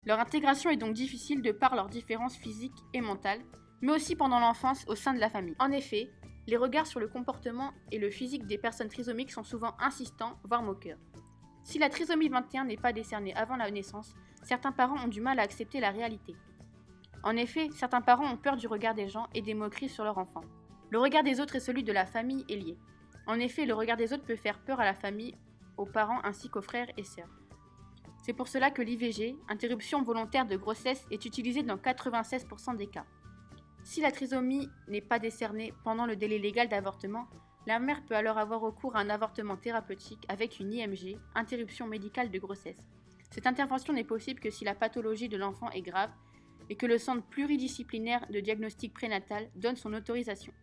Leur intégration est donc difficile de par leurs différences physiques et mentales, mais aussi pendant l'enfance au sein de la famille. En effet, les regards sur le comportement et le physique des personnes trisomiques sont souvent insistants, voire moqueurs. Si la trisomie 21 n'est pas décernée avant la naissance, certains parents ont du mal à accepter la réalité. En effet, certains parents ont peur du regard des gens et des moqueries sur leur enfant. Le regard des autres et celui de la famille est lié. En effet, le regard des autres peut faire peur à la famille, aux parents ainsi qu'aux frères et sœurs. C'est pour cela que l'IVG, interruption volontaire de grossesse, est utilisée dans 96% des cas. Si la trisomie n'est pas décernée pendant le délai légal d'avortement, la mère peut alors avoir recours à un avortement thérapeutique avec une IMG, interruption médicale de grossesse. Cette intervention n'est possible que si la pathologie de l'enfant est grave et que le centre pluridisciplinaire de diagnostic prénatal donne son autorisation.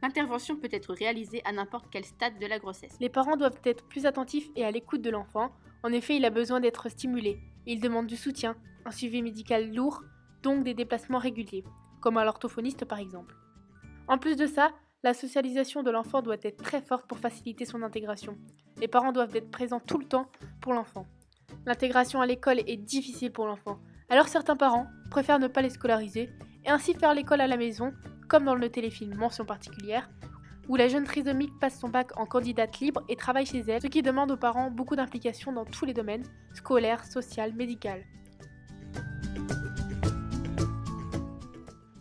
L'intervention peut être réalisée à n'importe quel stade de la grossesse. Les parents doivent être plus attentifs et à l'écoute de l'enfant. En effet, il a besoin d'être stimulé. Il demande du soutien, un suivi médical lourd, donc des déplacements réguliers, comme à l'orthophoniste par exemple. En plus de ça, la socialisation de l'enfant doit être très forte pour faciliter son intégration. Les parents doivent être présents tout le temps pour l'enfant. L'intégration à l'école est difficile pour l'enfant, alors certains parents préfèrent ne pas les scolariser et ainsi faire l'école à la maison, comme dans le téléfilm Mention particulière, où la jeune trisomique passe son bac en candidate libre et travaille chez elle, ce qui demande aux parents beaucoup d'implication dans tous les domaines, scolaire, social, médical.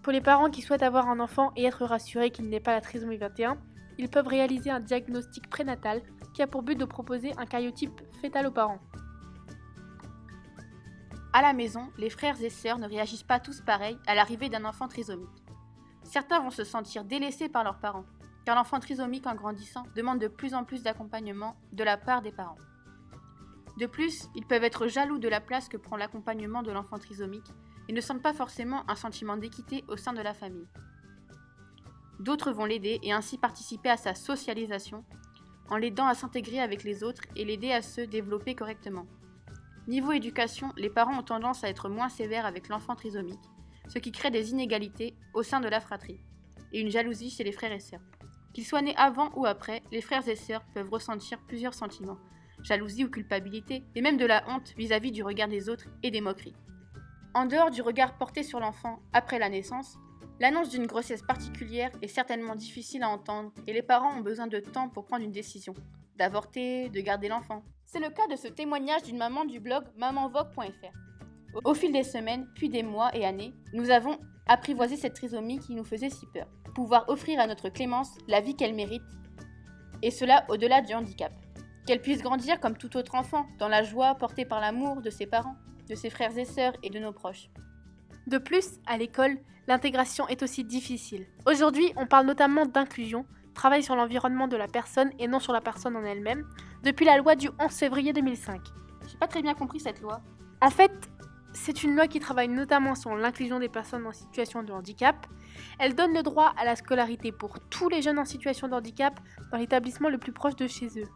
Pour les parents qui souhaitent avoir un enfant et être rassurés qu'il n'est pas la trisomie 21, ils peuvent réaliser un diagnostic prénatal qui a pour but de proposer un cariotype fœtal aux parents. À la maison, les frères et sœurs ne réagissent pas tous pareil à l'arrivée d'un enfant trisomique. Certains vont se sentir délaissés par leurs parents, car l'enfant trisomique en grandissant demande de plus en plus d'accompagnement de la part des parents. De plus, ils peuvent être jaloux de la place que prend l'accompagnement de l'enfant trisomique et ne sentent pas forcément un sentiment d'équité au sein de la famille. D'autres vont l'aider et ainsi participer à sa socialisation, en l'aidant à s'intégrer avec les autres et l'aider à se développer correctement. Niveau éducation, les parents ont tendance à être moins sévères avec l'enfant trisomique, ce qui crée des inégalités au sein de la fratrie, et une jalousie chez les frères et sœurs. Qu'ils soient nés avant ou après, les frères et sœurs peuvent ressentir plusieurs sentiments, jalousie ou culpabilité, et même de la honte vis-à-vis du regard des autres et des moqueries. En dehors du regard porté sur l'enfant après la naissance, l'annonce d'une grossesse particulière est certainement difficile à entendre et les parents ont besoin de temps pour prendre une décision, d'avorter, de garder l'enfant. C'est le cas de ce témoignage d'une maman du blog mamanvogue.fr. Au fil des semaines, puis des mois et années, nous avons apprivoisé cette trisomie qui nous faisait si peur. Pouvoir offrir à notre Clémence la vie qu'elle mérite, et cela au-delà du handicap. Qu'elle puisse grandir comme tout autre enfant, dans la joie portée par l'amour de ses parents, de ses frères et sœurs et de nos proches. De plus, à l'école, l'intégration est aussi difficile. Aujourd'hui, on parle notamment d'inclusion, travail sur l'environnement de la personne et non sur la personne en elle-même, depuis la loi du 11 février 2005. J'ai pas très bien compris cette loi. En fait, c'est une loi qui travaille notamment sur l'inclusion des personnes en situation de handicap. Elle donne le droit à la scolarité pour tous les jeunes en situation de handicap dans l'établissement le plus proche de chez eux.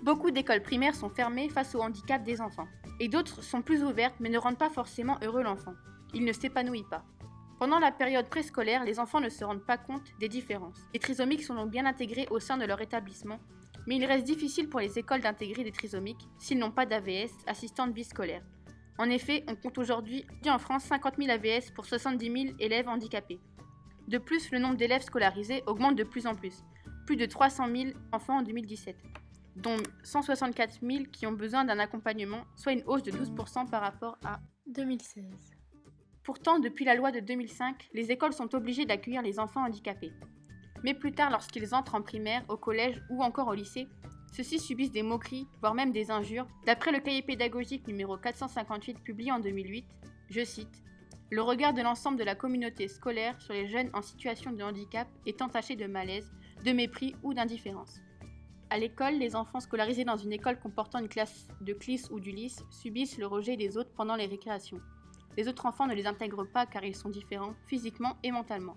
Beaucoup d'écoles primaires sont fermées face au handicap des enfants, et d'autres sont plus ouvertes mais ne rendent pas forcément heureux l'enfant. Il ne s'épanouit pas. Pendant la période préscolaire, les enfants ne se rendent pas compte des différences. Les trisomiques sont donc bien intégrés au sein de leur établissement, mais il reste difficile pour les écoles d'intégrer des trisomiques s'ils n'ont pas d'AVS, assistante vie scolaire. En effet, on compte aujourd'hui en France 50 000 AVS pour 70 000 élèves handicapés. De plus, le nombre d'élèves scolarisés augmente de plus en plus de 300 000 enfants en 2017, dont 164 000 qui ont besoin d'un accompagnement, soit une hausse de 12% par rapport à 2016. Pourtant, depuis la loi de 2005, les écoles sont obligées d'accueillir les enfants handicapés. Mais plus tard, lorsqu'ils entrent en primaire, au collège ou encore au lycée, ceux-ci subissent des moqueries, voire même des injures. D'après le cahier pédagogique numéro 458 publié en 2008, je cite « Le regard de l'ensemble de la communauté scolaire sur les jeunes en situation de handicap est entaché de malaise, de mépris ou d'indifférence. À l'école, les enfants scolarisés dans une école comportant une classe de CLIS ou d'ULIS subissent le rejet des autres pendant les récréations. Les autres enfants ne les intègrent pas car ils sont différents, physiquement et mentalement. »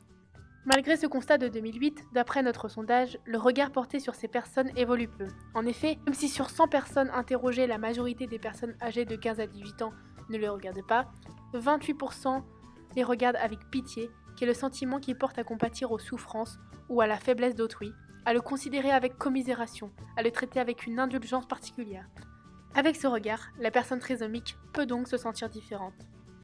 Malgré ce constat de 2008, d'après notre sondage, le regard porté sur ces personnes évolue peu. En effet, même si sur 100 personnes interrogées, la majorité des personnes âgées de 15 à 18 ans ne les regardent pas, 28% les regardent avec pitié, qui est le sentiment qui porte à compatir aux souffrances ou à la faiblesse d'autrui, à le considérer avec commisération, à le traiter avec une indulgence particulière. Avec ce regard, la personne trisomique peut donc se sentir différente.